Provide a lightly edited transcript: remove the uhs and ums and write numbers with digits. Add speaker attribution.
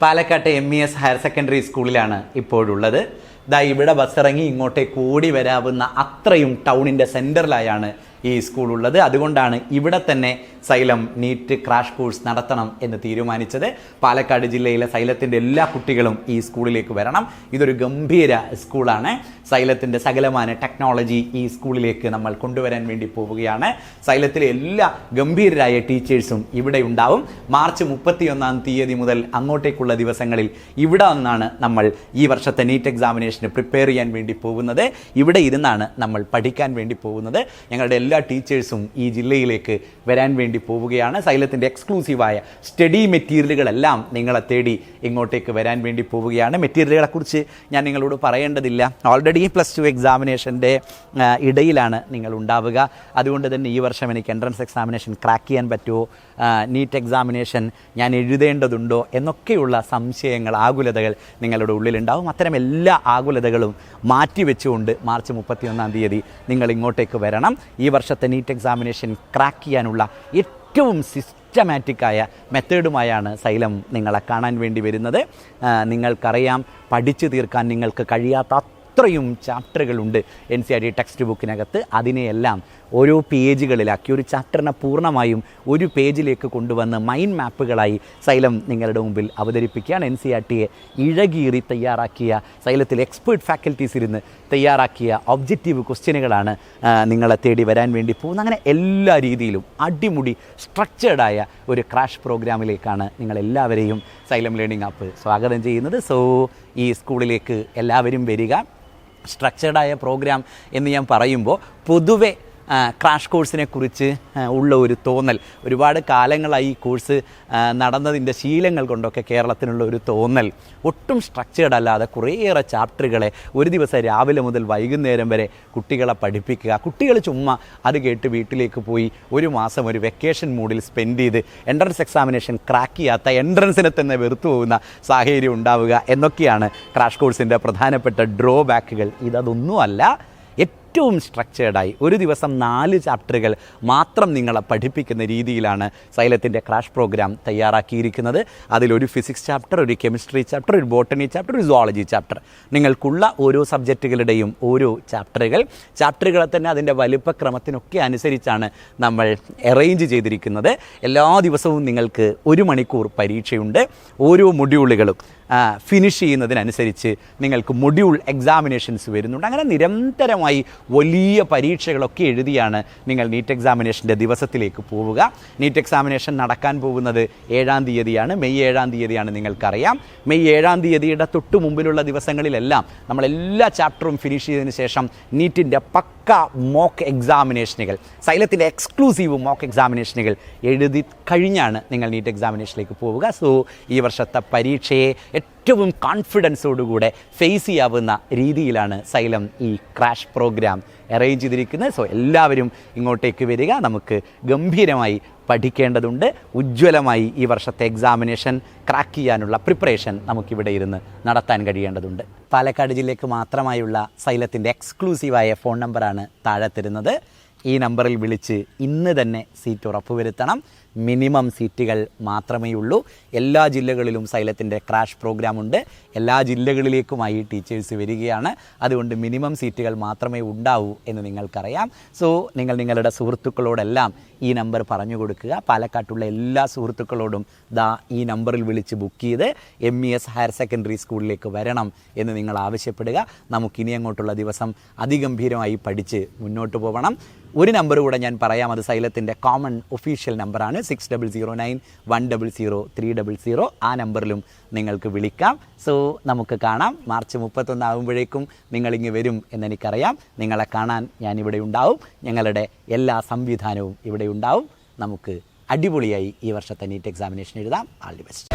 Speaker 1: പാലക്കാട്ടെ MES higher secondary സ്കൂളിലാണ് ഇപ്പോഴുള്ളത്. ദാ ഇവിടെ ബസ്സിറങ്ങി ഇങ്ങോട്ടേക്ക് ഓടി വരാവുന്ന അത്രയും ടൗണിൻ്റെ സെൻറ്ററിലായാണ് ഈ സ്കൂളുള്ളത്. അതുകൊണ്ടാണ് ഇവിടെ തന്നെ സൈലം നീറ്റ് ക്രാഷ് കോഴ്സ് നടത്തണം എന്ന് തീരുമാനിച്ചത്. പാലക്കാട് ജില്ലയിലെ സൈലത്തിൻ്റെ എല്ലാ കുട്ടികളും ഈ സ്കൂളിലേക്ക് വരണം. ഇതൊരു ഗംഭീര സ്കൂളാണ്. സൈലത്തിൻ്റെ സകലമാന ടെക്നോളജി ഈ സ്കൂളിലേക്ക് നമ്മൾ കൊണ്ടുവരാൻ വേണ്ടി പോവുകയാണ്. സൈലത്തിലെ എല്ലാ ഗംഭീരരായ ടീച്ചേഴ്സും ഇവിടെ ഉണ്ടാവും. മാർച്ച് 31 മുതൽ അങ്ങോട്ടേക്കുള്ള ദിവസങ്ങളിൽ ഇവിടെ നിന്നാണ് നമ്മൾ ഈ വർഷത്തെ നീറ്റ് എക്സാമിനേഷന് പ്രിപ്പയർ ചെയ്യാൻ വേണ്ടി പോകുന്നത്. ഇവിടെ ഇരുന്നാണ് നമ്മൾ പഠിക്കാൻ വേണ്ടി പോകുന്നത്. ഞങ്ങളുടെ എല്ലാ ടീച്ചേഴ്സും ഈ ജില്ലയിലേക്ക് വരാൻ വേണ്ടി പോവുകയാണ്. സൈലത്തിൻ്റെ എക്സ്ക്ലൂസീവായ സ്റ്റഡി മെറ്റീരിയലുകളെല്ലാം നിങ്ങളെ തേടി ഇങ്ങോട്ടേക്ക് വരാൻ വേണ്ടി പോവുകയാണ്. മെറ്റീരിയലുകളെക്കുറിച്ച് ഞാൻ നിങ്ങളോട് പറയേണ്ടതില്ല. ഓൾറെഡി +2 എക്സാമിനേഷൻ്റെ ഇടയിലാണ് നിങ്ങൾ ഉണ്ടാവുക. അതുകൊണ്ട് തന്നെ ഈ വർഷം എനിക്ക് എൻട്രൻസ് എക്സാമിനേഷൻ ക്രാക്ക് ചെയ്യാൻ പറ്റുമോ, നീറ്റ് എക്സാമിനേഷൻ ഞാൻ എഴുതേണ്ടതുണ്ടോ എന്നൊക്കെയുള്ള സംശയങ്ങൾ, ആകുലതകൾ നിങ്ങളുടെ ഉള്ളിലുണ്ടാവും. അത്തരം എല്ലാ ആകുലതകളും മാറ്റിവെച്ചുകൊണ്ട് മാർച്ച് 31 നിങ്ങൾ ഇങ്ങോട്ടേക്ക് വരണം. ഈ വർഷത്തെ നീറ്റ് എക്സാമിനേഷൻ ക്രാക്ക് ചെയ്യാനുള്ള ഏറ്റവും സിസ്റ്റമാറ്റിക്കായ മെത്തേഡുമായാണ് സൈലം നിങ്ങളെ കാണാൻ വേണ്ടി വരുന്നത്. നിങ്ങൾക്കറിയാം, പഠിച്ചു തീർക്കാൻ നിങ്ങൾക്ക് കഴിയാത്ത അത്രയും ചാപ്റ്ററുകളുണ്ട് NCERT ടെക്സ്റ്റ് ബുക്കിനകത്ത്. അതിനെയെല്ലാം ഓരോ പേജുകളിലാക്കി ഒരു ചാപ്റ്ററിനെ പൂർണ്ണമായും ഒരു പേജിലേക്ക് കൊണ്ടുവന്ന് മൈൻഡ് മാപ്പുകളായി സൈലം നിങ്ങളുടെ മുമ്പിൽ അവതരിപ്പിക്കുകയാണ്. NCERTയെ ഇഴകീറി തയ്യാറാക്കിയ, സൈലത്തിൽ എക്സ്പേർട്ട് ഫാക്കൽറ്റീസ് ഇരുന്ന് തയ്യാറാക്കിയ ഒബ്ജക്റ്റീവ് ക്വസ്റ്റ്യനുകളാണ് നിങ്ങളെ തേടി വരാൻ വേണ്ടി പോകുന്നത്. അങ്ങനെ എല്ലാ രീതിയിലും അടിമുടി സ്ട്രക്ചേർഡായ ഒരു ക്രാഷ് പ്രോഗ്രാമിലേക്കാണ് നിങ്ങളെല്ലാവരെയും സൈലം ലേണിംഗ് ആപ്പ് സ്വാഗതം ചെയ്യുന്നത്. സോ ഈ സ്കൂളിലേക്ക് എല്ലാവരും വരിക. സ്ട്രക്ചേർഡായ പ്രോഗ്രാം എന്ന് ഞാൻ പറയുമ്പോൾ പൊതുവെ ക്രാഷ് കോഴ്സിനെ കുറിച്ച് ഉള്ള ഒരു തോന്നൽ, ഒരുപാട് കാലങ്ങളായി ഈ കോഴ്സ് നടന്നതിൻ്റെ ശീലങ്ങൾ കൊണ്ടൊക്കെ കേരളത്തിനുള്ള ഒരു തോന്നൽ, ഒട്ടും സ്ട്രക്ചേർഡ് അല്ലാതെ കുറേയേറെ ചാപ്റ്ററുകളെ ഒരു ദിവസം രാവിലെ മുതൽ വൈകുന്നേരം വരെ കുട്ടികളെ പഠിപ്പിക്കുക. കുട്ടികൾ ചുമ്മാ അത് കേട്ട് വീട്ടിലേക്ക് പോയി ഒരു മാസം ഒരു വെക്കേഷൻ മൂഡിൽ സ്പെൻഡ് ചെയ്ത് എൻട്രൻസ് എക്സാമിനേഷൻ ക്രാക്ക് ചെയ്യാത്ത, എൻട്രൻസിനെ തന്നെ വെറുത്തു പോകുന്ന സാഹചര്യം ഉണ്ടാവുക എന്നൊക്കെയാണ് ക്രാഷ് കോഴ്സിൻ്റെ പ്രധാനപ്പെട്ട ഡ്രോബാക്കുകൾ. ഇതൊന്നുമല്ല, ഏറ്റവും സ്ട്രക്ചേർഡായി ഒരു ദിവസം 4 ചാപ്റ്ററുകൾ മാത്രം നിങ്ങളെ പഠിപ്പിക്കുന്ന രീതിയിലാണ് സൈലത്തിൻ്റെ ക്രാഷ് പ്രോഗ്രാം തയ്യാറാക്കിയിരിക്കുന്നത്. അതിലൊരു ഫിസിക്സ് ചാപ്റ്റർ, ഒരു കെമിസ്ട്രി ചാപ്റ്റർ, ഒരു ബോട്ടണി ചാപ്റ്റർ, ഒരു സുവോളജി ചാപ്റ്റർ, നിങ്ങൾക്കുള്ള ഓരോ സബ്ജക്റ്റുകളുടെയും ഓരോ ചാപ്റ്ററുകളെ തന്നെ അതിൻ്റെ വലിപ്പക്രമത്തിനൊക്കെ അനുസരിച്ചാണ് നമ്മൾ അറേഞ്ച് ചെയ്തിരിക്കുന്നത്. എല്ലാ ദിവസവും നിങ്ങൾക്ക് 1 മണിക്കൂർ പരീക്ഷയുണ്ട്. ഓരോ മൊഡ്യൂളുകളും ഫിനിഷ് ചെയ്യുന്നതിനനുസരിച്ച് നിങ്ങൾക്ക് മൊഡ്യൂൾ എക്സാമിനേഷൻസ് വരുന്നുണ്ട്. അങ്ങനെ നിരന്തരമായി വലിയ പരീക്ഷകളൊക്കെ എഴുതിയാണ് നിങ്ങൾ നീറ്റ് എക്സാമിനേഷൻ്റെ ദിവസത്തിലേക്ക് പോവുക. നീറ്റ് എക്സാമിനേഷൻ നടക്കാൻ പോകുന്നത് 7-ാം തീയതിയാണ്. മെയ് 7-ാം തീയതിയാണ് നിങ്ങൾക്കറിയാം. മെയ് 7-ാം തീയതിയുടെ തൊട്ട് മുമ്പിലുള്ള ദിവസങ്ങളിലെല്ലാം നമ്മളെല്ലാ ചാപ്റ്ററും ഫിനിഷ് ചെയ്തതിന് ശേഷം നീറ്റിൻ്റെ പക്ക മോക്ക് എക്സാമിനേഷനുകൾ, സൈലത്തിൻ്റെ എക്സ്ക്ലൂസീവ് മോക്ക് എക്സാമിനേഷനുകൾ എഴുതി കഴിഞ്ഞാണ് നിങ്ങൾ നീറ്റ് എക്സാമിനേഷനിലേക്ക് പോവുക. സോ ഈ വർഷത്തെ പരീക്ഷയെ ഏറ്റവും കോൺഫിഡൻസോടുകൂടെ ഫേസ് ചെയ്യാവുന്ന രീതിയിലാണ് സൈലം ഈ ക്രാഷ് പ്രോഗ്രാം അറേഞ്ച് ചെയ്തിരിക്കുന്നത്. സോ എല്ലാവരും ഇങ്ങോട്ടേക്ക് വരിക. നമുക്ക് ഗംഭീരമായി പഠിക്കേണ്ടതുണ്ട്. ഉജ്ജ്വലമായി ഈ വർഷത്തെ എക്സാമിനേഷൻ ക്രാക്ക് ചെയ്യാനുള്ള പ്രിപ്പറേഷൻ നമുക്കിവിടെ ഇരുന്ന് നടത്താൻ കഴിയേണ്ടതുണ്ട്. പാലക്കാട് ജില്ലയ്ക്ക് മാത്രമായുള്ള സൈലത്തിൻ്റെ എക്സ്ക്ലൂസീവായ ഫോൺ നമ്പറാണ് താഴെ തരുന്നത്. ഈ നമ്പറിൽ വിളിച്ച് ഇന്ന് തന്നെ സീറ്റ് ഉറപ്പുവരുത്തണം. മിനിമം സീറ്റുകൾ മാത്രമേ ഉള്ളൂ. എല്ലാ ജില്ലകളിലും സൈലത്തിൻ്റെ ക്രാഷ് പ്രോഗ്രാം ഉണ്ട്. എല്ലാ ജില്ലകളിലേക്കുമായി ടീച്ചേഴ്സ് വരികയാണ്. അതുകൊണ്ട് മിനിമം സീറ്റുകൾ മാത്രമേ ഉണ്ടാവൂ എന്ന് നിങ്ങൾക്കറിയാം. സോ നിങ്ങൾ നിങ്ങളുടെ സുഹൃത്തുക്കളോടെല്ലാം ഈ നമ്പർ പറഞ്ഞു കൊടുക്കുക. പാലക്കാട്ടുള്ള എല്ലാ സുഹൃത്തുക്കളോടും ഈ നമ്പറിൽ വിളിച്ച് ബുക്ക് ചെയ്ത് MES ഹയർ സെക്കൻഡറി സ്കൂളിലേക്ക് വരണം എന്ന് നിങ്ങൾ ആവശ്യപ്പെടുക. നമുക്കിനി അങ്ങോട്ടുള്ള ദിവസം അതിഗംഭീരമായി പഠിച്ച് മുന്നോട്ട് പോകണം. ഒരു നമ്പർ കൂടെ ഞാൻ പറയാം. അത് സൈലത്തിൻ്റെ കോമൺ ഒഫീഷ്യൽ നമ്പറാണ്. 6009-100-300. ആ നമ്പറിലും നിങ്ങൾക്ക് വിളിക്കാം. സോ നമുക്ക് കാണാം. മാർച്ച് 31 ആകുമ്പോഴേക്കും നിങ്ങളിങ്ങ് വരും എന്നെനിക്കറിയാം. നിങ്ങളെ കാണാൻ ഞാനിവിടെ ഉണ്ടാവും. ഞങ്ങളുടെ എല്ലാ സംവിധാനവും ഇവിടെ ഉണ്ടാവും. നമുക്ക് അടിപൊളിയായി ഈ വർഷത്തെ നീറ്റ് എക്സാമിനേഷൻ എഴുതാം. All the best.